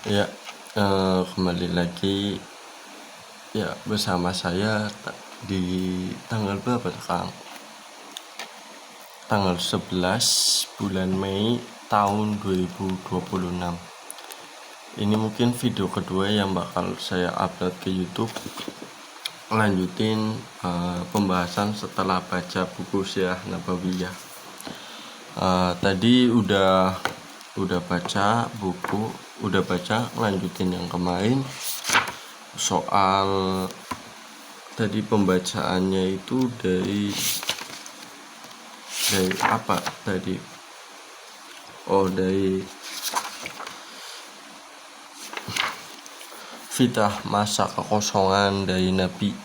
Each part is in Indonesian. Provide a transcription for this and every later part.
Ya, kembali lagi ya bersama saya di tanggal berapa sekarang? Tanggal 11 bulan Mei tahun 2026. Ini mungkin video kedua yang bakal saya upload ke YouTube. Lanjutin pembahasan setelah baca buku Sirah Nabawiyah. Tadi udah baca buku, lanjutin yang kemarin soal tadi pembacaannya itu dari apa tadi? Dari fitah masa kekosongan dari Nabi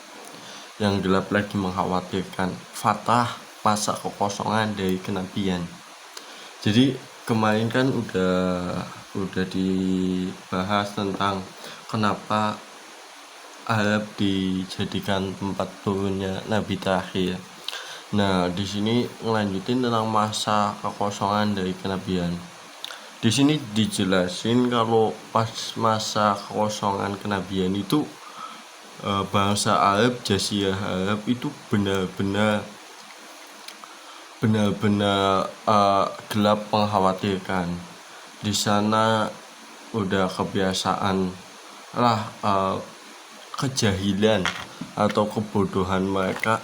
yang gelap lagi mengkhawatirkan, fatah masa kekosongan dari kenabian. Jadi kemarin kan udah dibahas tentang kenapa Arab dijadikan tempat turunnya Nabi terakhir. Nah, di sini ngelanjutin tentang masa kekosongan dari kenabian. Di sini dijelasin kalau pas masa kekosongan kenabian itu bangsa Arab, Jazirah Arab itu benar-benar gelap mengkhawatirkan. Di sana udah kebiasaan lah kejahilan atau kebodohan mereka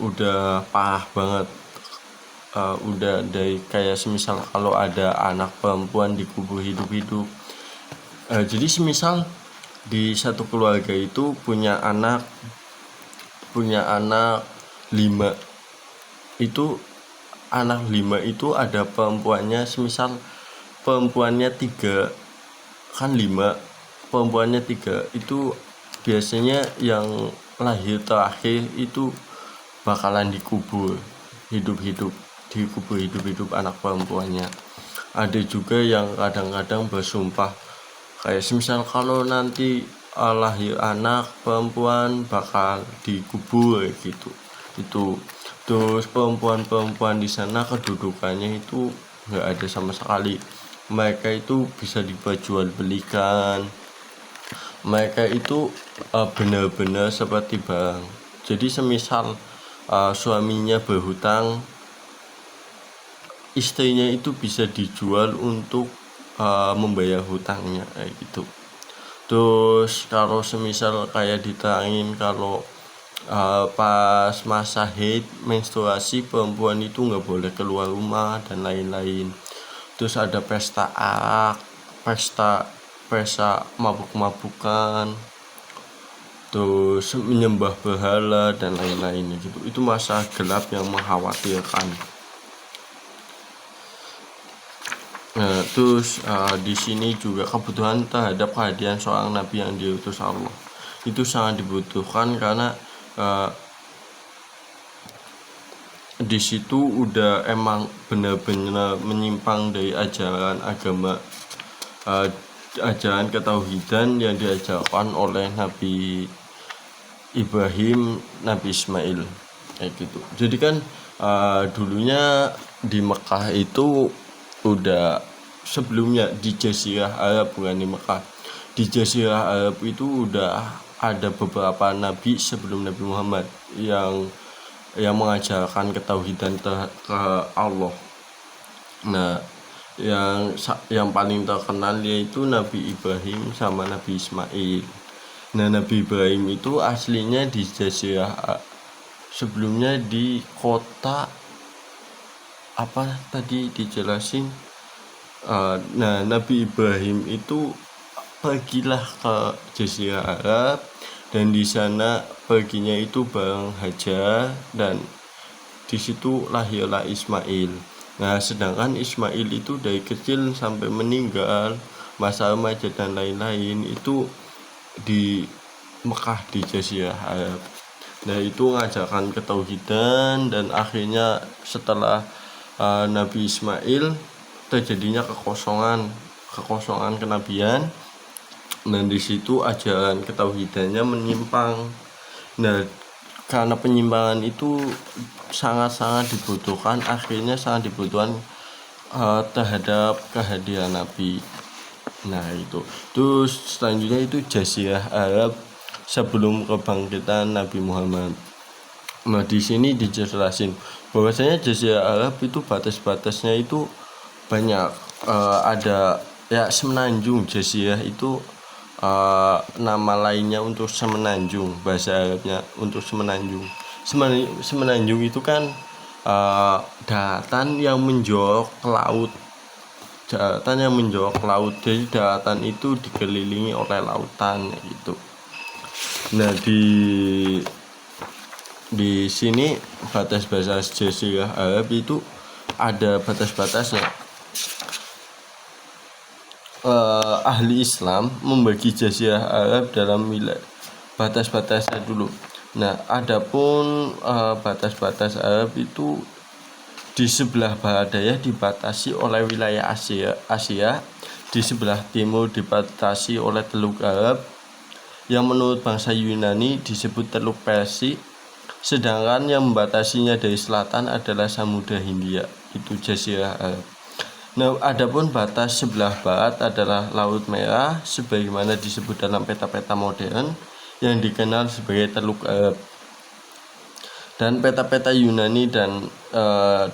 udah parah banget. Udah dari kayak semisal kalau ada anak perempuan dikubur hidup-hidup. Jadi semisal di satu keluarga itu punya anak 5. Itu anak 5 itu ada perempuannya, semisal perempuannya 3, kan 5, perempuannya 3, itu biasanya yang lahir terakhir itu bakalan dikubur hidup-hidup anak perempuannya. Ada juga yang kadang-kadang bersumpah kayak semisal kalau nanti lahir anak perempuan bakal dikubur gitu. Itu terus perempuan di sana kedudukannya itu nggak ada sama sekali. Mereka itu bisa diperjualbelikan. Mereka itu benar-benar seperti barang. Jadi semisal suaminya berhutang, istrinya itu bisa dijual untuk membayar hutangnya kayak gitu. Terus kalau semisal kayak diterangin kalau pas masa haid, menstruasi, perempuan itu nggak boleh keluar rumah dan lain-lain. Terus ada pesta arak, pesta mabuk-mabukan, terus menyembah berhala dan lain-lain gitu. Itu masa gelap yang mengkhawatirkan. Nah, terus di sini juga kebutuhan terhadap kehadiran seorang nabi yang diutus Allah itu sangat dibutuhkan karena di situ udah emang benar-benar menyimpang dari ajaran agama, ajaran ketauhidan yang diajarkan oleh Nabi Ibrahim, Nabi Ismail kayak gitu. Jadi kan dulunya di Mekah itu udah, sebelumnya di Jazirah Arab, bukan di Mekah, di Jazirah Arab itu udah ada beberapa nabi sebelum Nabi Muhammad yang mengajarkan ketauhidan ke Allah. Nah, yang paling terkenal yaitu Nabi Ibrahim sama Nabi Ismail. Nah, Nabi Ibrahim itu aslinya di Jazirah, sebelumnya di kota apa tadi dijelasin. Nah, Nabi Ibrahim itu pergilah ke Jazirah Arab, dan di sana perginya itu bareng Hajar, dan di situ lahirlah Ismail. Nah, sedangkan Ismail itu dari kecil sampai meninggal, masa remaja dan lain-lain itu di Mekah, di Jazirah Arab. Nah, itu mengajarkan ketauhidan, dan akhirnya setelah Nabi Ismail terjadinya kekosongan kenabian. Dan di situ ajaran ketauhidannya menyimpang. Nah, karena penyimpangan itu sangat-sangat dibutuhkan, akhirnya sangat dibutuhkan terhadap kehadiran Nabi. Nah itu. Terus selanjutnya itu Jazirah Arab sebelum kebangkitan Nabi Muhammad. Nah di sini dijelasin bahwasanya Jazirah Arab itu batas-batasnya itu banyak. Ada ya semenanjung. Jazirah itu nama lainnya untuk semenanjung, bahasa Arabnya untuk semenanjung. Semenanjung itu kan daratan yang menjorok ke laut. Daratan yang menjorok ke laut. Jadi daratan itu dikelilingi oleh lautan gitu. Nah di sini batas-batas Jazirah Arab itu ada batas-batasnya. Ahli Islam membagi Jazirah Arab dalam wilayah batas-batasnya dulu. Nah, adapun batas-batas Arab itu di sebelah barat daya dibatasi oleh wilayah Asia, di sebelah timur dibatasi oleh Teluk Arab yang menurut bangsa Yunani disebut Teluk Persik, sedangkan yang membatasinya dari selatan adalah Samudra Hindia, itu Jazirah Arab. Nah, adapun batas sebelah barat adalah Laut Merah sebagaimana disebut dalam peta-peta modern yang dikenal sebagai Teluk Arab. Dan peta-peta Yunani dan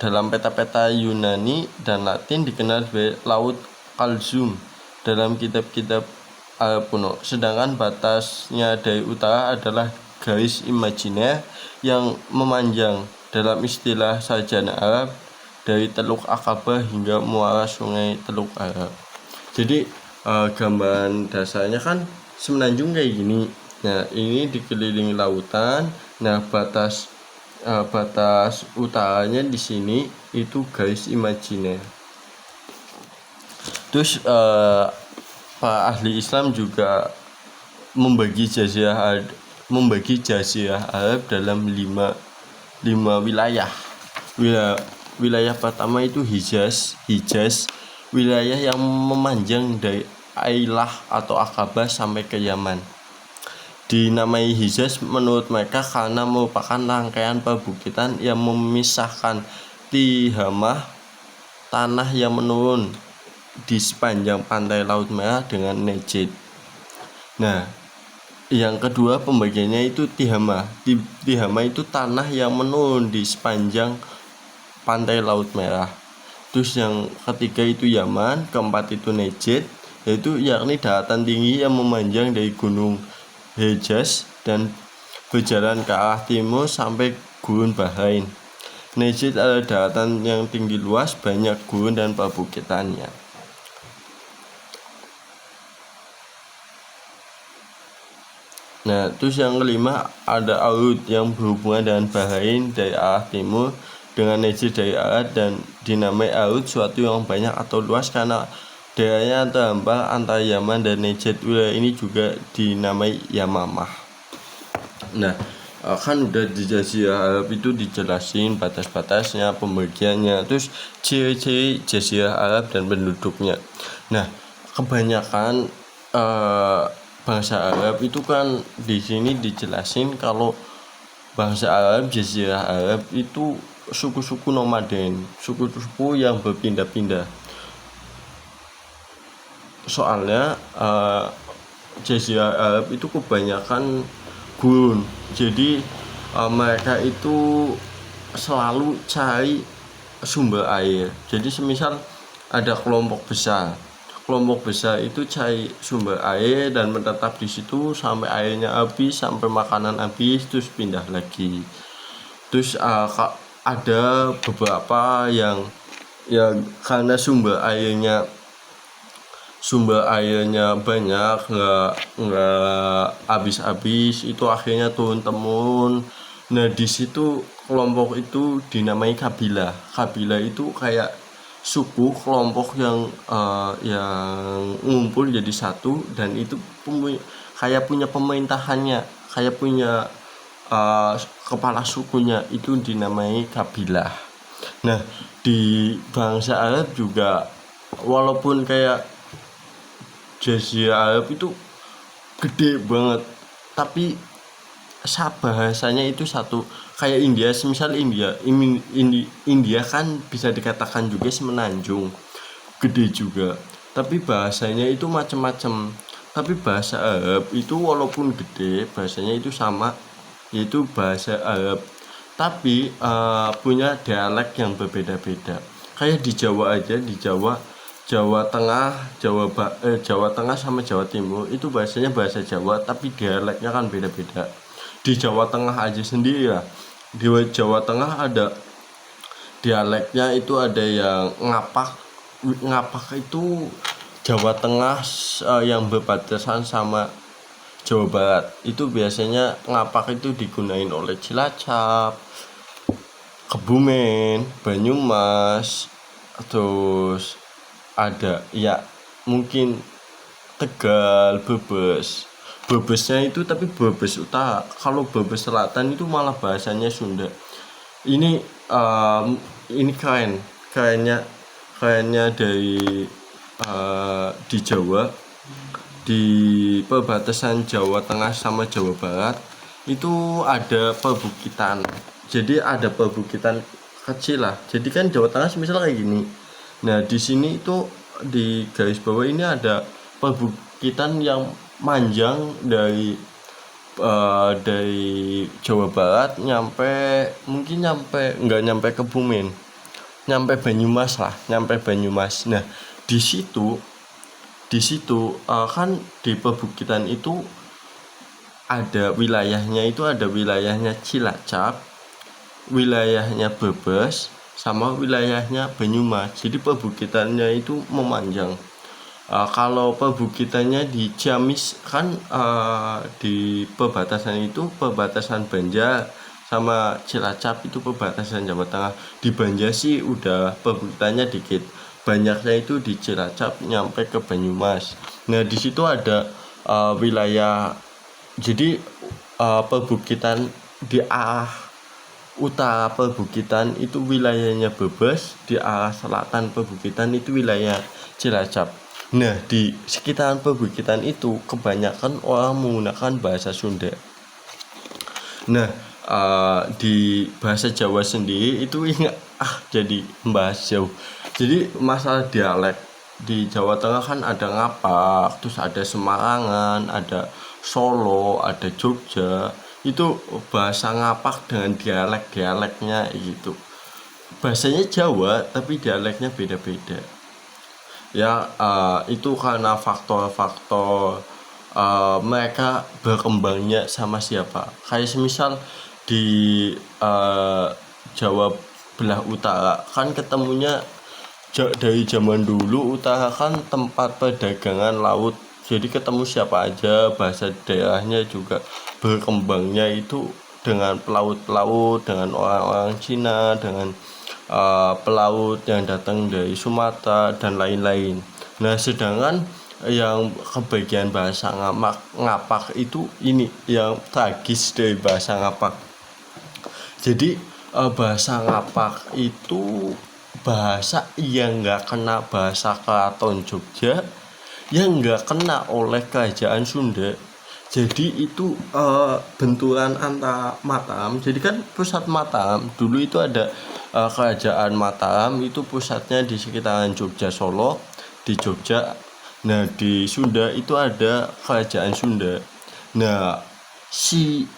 dalam peta-peta Yunani dan Latin dikenal sebagai Laut Kalzum dalam kitab-kitab Arab kuno. Sedangkan batasnya dari utara adalah garis imajiner yang memanjang dalam istilah sarjana Arab dari Teluk Akabah hingga muara sungai Teluk Arab. Jadi gambaran dasarnya kan semenanjung kayak gini. Nah ini dikelilingi lautan. Nah batas utaranya di sini itu garis imajiner. Terus para ahli Islam juga membagi Jazirah Arab dalam lima wilayah. Wilayah pertama itu Hijaz, wilayah yang memanjang dari Ailah atau Aqabah sampai ke Yaman. Dinamai Hijaz menurut mereka karena merupakan rangkaian perbukitan yang memisahkan Tihamah, tanah yang menurun di sepanjang pantai Laut Merah, dengan Najd. Nah, yang kedua pembagiannya itu Tihamah. Tihamah itu tanah yang menurun di sepanjang pantai Laut Merah. Terus yang ketiga itu Yaman, keempat itu Najd, yaitu yakni daratan tinggi yang memanjang dari gunung Hejaz dan berjalan ke arah timur sampai gurun Bahrain. Najd adalah daratan yang tinggi luas, banyak gurun dan perbukitannya. Nah, terus yang kelima ada Aud yang berhubungan dengan Bahrain dari arah timur dengan Najd dari arah, dan dinamai Aud suatu yang banyak atau luas karena daerahnya terhampar antara Yaman dan Najd. Wilayah ini juga dinamai Yamamah. Nah, kan udah di Jazirah Arab itu dijelasin batas-batasnya, pembagiannya, terus ciri-ciri Jazirah Arab dan penduduknya. Nah, kebanyakan bangsa Arab itu kan di sini dijelasin kalau bangsa Arab, Jazirah Arab itu suku-suku nomaden, suku-suku yang berpindah-pindah. Soalnya Jazirah Arab itu kebanyakan gurun, jadi mereka itu selalu cari sumber air. Jadi semisal ada kelompok besar itu cari sumber air dan menetap di situ sampai airnya habis, sampai makanan habis, terus pindah lagi. Terus ada beberapa yang karena sumber airnya banyak, nggak habis-habis, itu akhirnya turun temurun. Nah di situ kelompok itu dinamai kabilah. Kabilah itu kayak suku, kelompok yang ngumpul jadi satu, dan itu kayak punya pemerintahannya, kayak punya kepala sukunya, itu dinamai kabilah. Nah di bangsa Arab juga walaupun kayak Jazirah Arab itu gede banget, tapi bahasanya itu satu. Kayak India, semisal India kan bisa dikatakan juga semenanjung, gede juga. tapi bahasanya itu macam-macam. Tapi bahasa Arab itu walaupun gede bahasanya itu sama, yaitu bahasa Arab, tapi punya dialek yang berbeda-beda. Kayak di Jawa aja, di Jawa, Jawa Tengah, Jawa Tengah sama Jawa Timur itu bahasanya bahasa Jawa, tapi dialeknya kan beda-beda. Di Jawa Tengah aja sendiri ya, di Jawa Tengah ada dialeknya, itu ada yang ngapak. Ngapak itu Jawa Tengah yang berbatasan sama Jawa Barat. Itu biasanya ngapak itu digunain oleh Cilacap, Kebumen, Banyumas, terus ada ya mungkin Tegal, Brebes. Brebesnya itu tapi Brebes Utara. Kalau Brebes Selatan itu malah bahasanya Sunda. Ini ini kerennya dari di Jawa, di perbatasan Jawa Tengah sama Jawa Barat itu ada perbukitan. Jadi ada perbukitan kecil lah. Jadi kan Jawa Tengah misalnya kayak gini. Nah di sini itu di garis bawah ini ada perbukitan yang manjang dari Jawa Barat mungkin nggak nyampe Kebumen, nyampe Banyumas lah, nyampe Banyumas. Nah di situ kan di perbukitan itu ada wilayahnya Cilacap, wilayahnya Brebes, sama wilayahnya Banyumas. Jadi perbukitannya itu memanjang. Kalau perbukitannya di Ciamis kan di perbatasan itu perbatasan Banjar sama Cilacap itu perbatasan Jawa Tengah. Di Banjar sih udah perbukitannya dikit, banyaknya itu di Cilacap nyampe ke Banyumas. Nah di situ ada wilayah, jadi perbukitan di arah utara perbukitan itu wilayahnya Brebes, di arah selatan perbukitan itu wilayah Cilacap. Nah di sekitaran perbukitan itu kebanyakan orang menggunakan bahasa Sunda. Nah di bahasa Jawa sendiri itu jadi membahas jauh. Jadi masalah dialek di Jawa Tengah kan ada ngapak, terus ada Semarangan, ada Solo, ada Jogja. Itu bahasa ngapak dengan dialeknya gitu. Bahasanya Jawa tapi dialeknya beda-beda. Ya itu karena faktor-faktor mereka berkembangnya sama siapa. Kayak semisal di Jawa belah utara kan ketemunya dari zaman dulu, utara kan tempat perdagangan laut, jadi ketemu siapa aja, bahasa daerahnya juga berkembangnya itu dengan pelaut-pelaut, dengan orang-orang Cina, dengan pelaut yang datang dari Sumatera dan lain-lain. Nah sedangkan yang kebagian bahasa ngapak itu ini yang tragis dari bahasa ngapak. Jadi bahasa ngapak itu bahasa yang nggak kena bahasa Keraton Jogja, yang nggak kena oleh kerajaan Sunda. Jadi itu benturan antara Mataram. Jadi kan pusat Mataram dulu itu ada kerajaan Mataram, itu pusatnya di sekitaran Jogja Solo, di Jogja. Nah di Sunda itu ada kerajaan Sunda. Nah si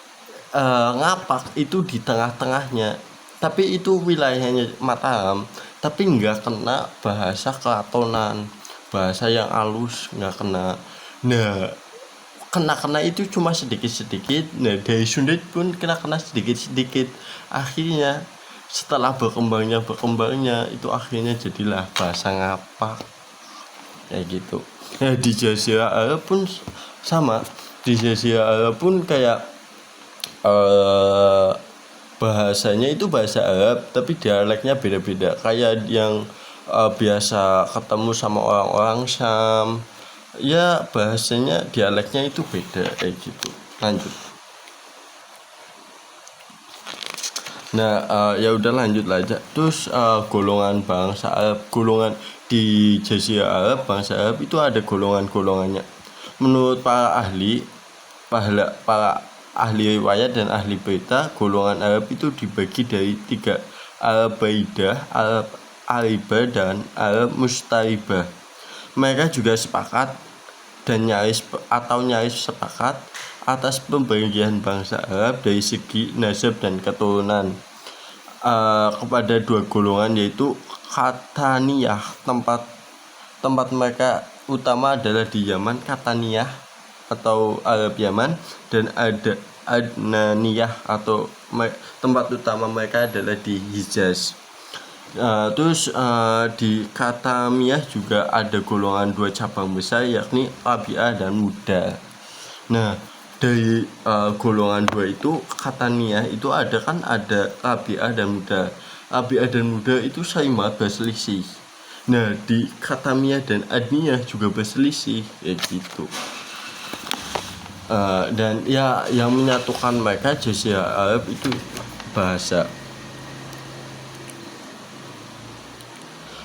ngapak itu di tengah-tengahnya, tapi itu wilayahnya Mataram, tapi nggak kena bahasa Keratonan, bahasa yang halus nggak kena. Nah kena itu cuma sedikit-sedikit. Nah dari Sunda pun kena sedikit-sedikit. Akhirnya setelah berkembangnya itu akhirnya jadilah bahasa ngapak kayak gitu. Nah di Jazirah Arab pun sama. Di Jazirah Arab pun kayak bahasanya itu bahasa Arab tapi dialeknya beda-beda. Kayak yang biasa ketemu sama orang-orang Syam, ya bahasanya dialeknya itu beda kayak gitu. Lanjut. Nah ya udah lanjut aja. Terus golongan bangsa Arab, golongan di Jazirah Arab, bangsa Arab itu ada golongan-golongannya. Menurut para ahli riwayat dan ahli berita, golongan Arab itu dibagi dari 3: Arab Baidah, Arab Aribah, dan Arab Mustaribah. mereka juga sepakat dan nyaris sepakat atas pembagian bangsa Arab dari segi nasab dan keturunan kepada dua golongan, yaitu Qataniyah, tempat mereka utama adalah di Yaman, Qataniyah atau Arab Yaman, dan ada Adnaniyah atau tempat utama mereka adalah di Hijaz. Terus di Qatamiyah juga ada golongan dua cabang besar, yakni Rabi'ah dan Muda. Nah, dari golongan dua itu Qataniyah itu ada Rabi'ah dan Muda. Rabi'ah dan Muda itu sama berselisih. Nah, di Qatamiyah dan Adniyah juga berselisih, ya gitu. Dan ya yang menyatukan mereka Jazirah Arab itu bahasa.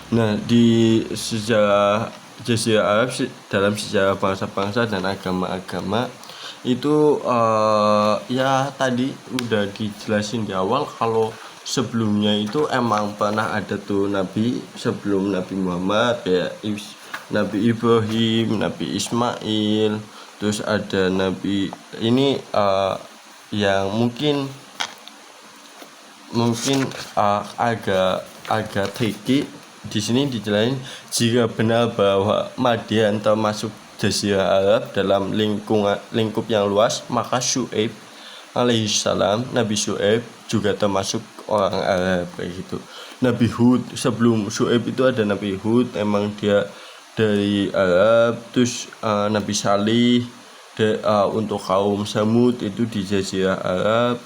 Nah, di sejarah Jazirah Arab, dalam sejarah bangsa-bangsa dan agama-agama itu ya tadi udah dijelasin di awal kalau sebelumnya itu emang pernah ada tuh nabi sebelum Nabi Muhammad, kayak Nabi Ibrahim, Nabi Ismail, terus ada nabi ini yang mungkin agak tricky. Di sini dijelasin, jika benar bahwa Madian termasuk Jazirah Arab dalam lingkup yang luas, maka Syu'aib alaihissalam, Nabi Syu'aib juga termasuk orang Arab, kayak gitu. Nabi Hud, sebelum Syu'aib itu ada Nabi Hud, emang dia dari Arab. Terus Nabi Salih untuk kaum Samud itu di Jazirah Arab.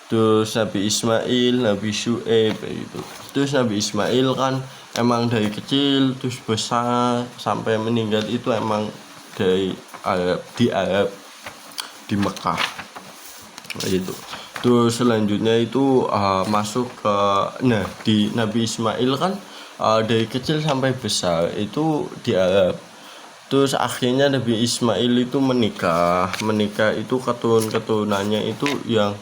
Terus Nabi Ismail, Nabi Syu'aib, kayak gitu. Terus Nabi Ismail kan emang dari kecil terus besar sampai meninggal itu emang dari Arab di Mekah, gitu. Terus selanjutnya itu masuk ke di Nabi Ismail kan dari kecil sampai besar itu di Arab. Terus akhirnya Nabi Ismail itu menikah itu keturunannya itu yang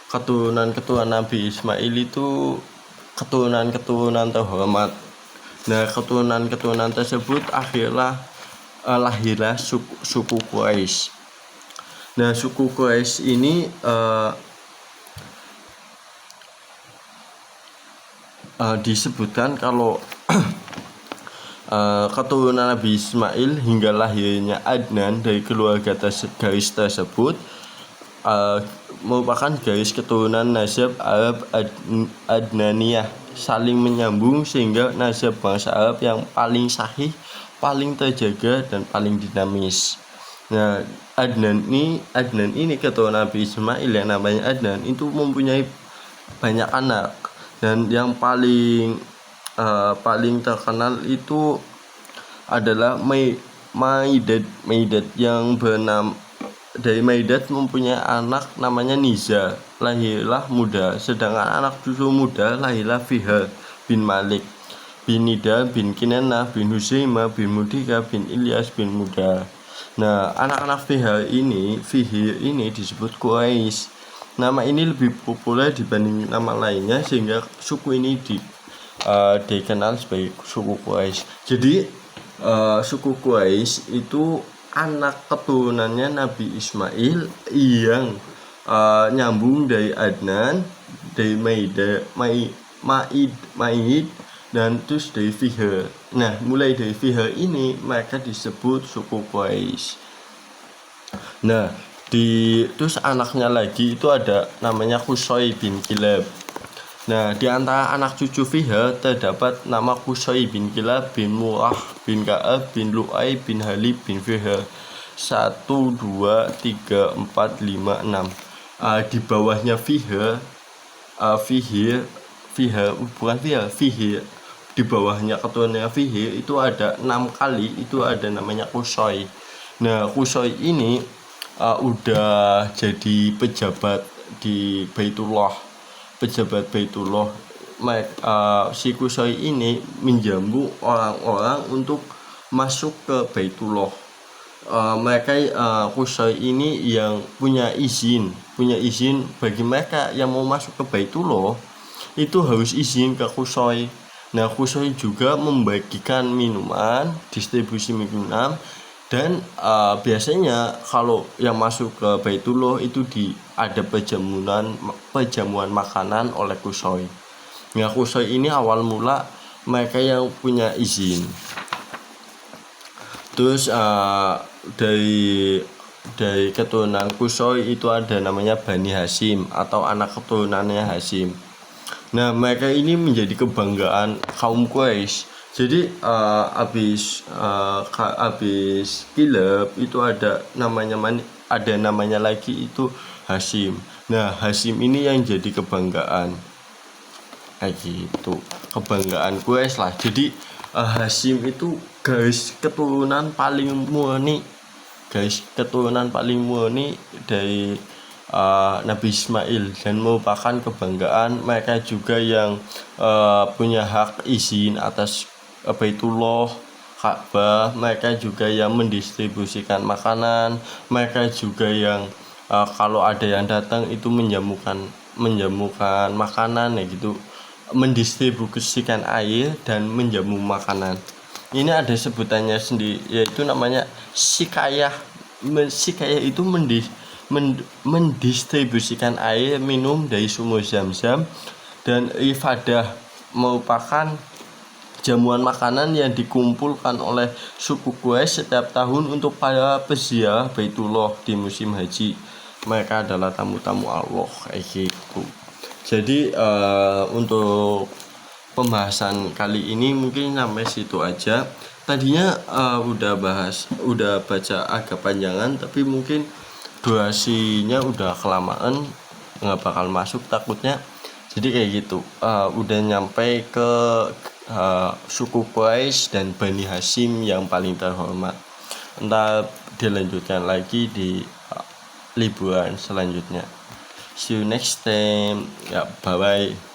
keturunan Nabi Ismail itu keturunan terhormat. Nah, keturunan tersebut akhirnya lahirlah suku Quraisy. Nah, suku Quraisy ini disebutkan kalau keturunan Nabi Ismail hingga lahirnya Adnan dari keluarga garis tersebut merupakan garis keturunan nasab Arab Adnaniyah, saling menyambung sehingga nasab bangsa Arab yang paling sahih, paling terjaga dan paling dinamis. Nah, Adnan ini keturunan Nabi Ismail yang namanya Adnan itu mempunyai banyak anak, dan yang paling terkenal itu adalah Maidat yang bernama dari Maidat mempunyai anak namanya Niza, lahirlah muda. Sedangkan anak cucu muda lahirlah Fihar bin Malik bin Nida bin Kinanah bin Huzaimah bin Mudika bin Ilyas bin Muda. Nah, anak-anak Fihir ini disebut Quraisy. Nama ini lebih populer dibanding nama lainnya sehingga suku ini dikenal sebagai suku Quraisy. Jadi suku Quraisy itu anak keturunannya Nabi Ismail yang nyambung dari Adnan, dari Maid dan terus dari Fihir. Nah, mulai dari Fihir ini mereka disebut suku Quraisy. Nah, terus anaknya lagi itu ada namanya Qusay bin Kilab. Nah, di antara anak cucu Fihir terdapat nama Qusay bin Kilab bin Murrah bin Ka'ab bin Lu'ay bin Halib bin Fihir. 1, 2, 3, 4, 5, 6. Di bawahnya Fihir, di bawahnya keturunannya Fihir itu ada 6 kali, itu ada namanya Qusay. Nah, Qusay ini udah jadi pejabat di Baitullah. Si Qusay ini menjamu orang-orang untuk masuk ke Baitullah. Qusay ini yang punya izin bagi mereka yang mau masuk ke Baitullah itu harus izin ke Qusay. Nah, Qusay juga membagikan minuman, distribusi minuman, dan biasanya kalau yang masuk ke Baitullah itu ada pejamuan makanan oleh Qusay. Nah, Qusay ini awal mula mereka yang punya izin. Terus dari keturunan Qusay itu ada namanya Bani Hashim atau anak keturunannya Hashim. Nah, mereka ini menjadi kebanggaan kaum Quraisy. Jadi habis Kilab itu ada namanya lagi itu Hashim. Nah, Hashim ini yang jadi kebanggaan. Kayak gitu. Kebanggaan Quraisy lah. Jadi Hashim itu garis keturunan paling murni. Garis keturunan paling murni dari Nabi Ismail, dan merupakan kebanggaan mereka juga yang punya hak izin atas Baitullah, Ka'bah. Mereka juga yang mendistribusikan makanan, mereka juga yang kalau ada yang datang itu menjamukan makanan ya gitu, mendistribusikan air dan menjamu makanan. Ini ada sebutannya sendiri, yaitu namanya sikayah. Sikayah itu mendistribusikan air minum dari sumur Zam-Zam, dan ifadah merupakan jamuan makanan yang dikumpulkan oleh suku Quraisy setiap tahun untuk para peziarah Baitullah di musim haji. Mereka adalah tamu-tamu Allah kayak gitu. Jadi untuk pembahasan kali ini mungkin sampai situ aja. Tadinya udah baca agak panjangan, tapi mungkin durasinya udah kelamaan, nggak bakal masuk takutnya. Jadi kayak gitu, udah nyampe ke suku Quraisy dan Bani Hashim yang paling terhormat. Entar dilanjutkan lagi di liburan selanjutnya. See you next time. Ya, bye bye.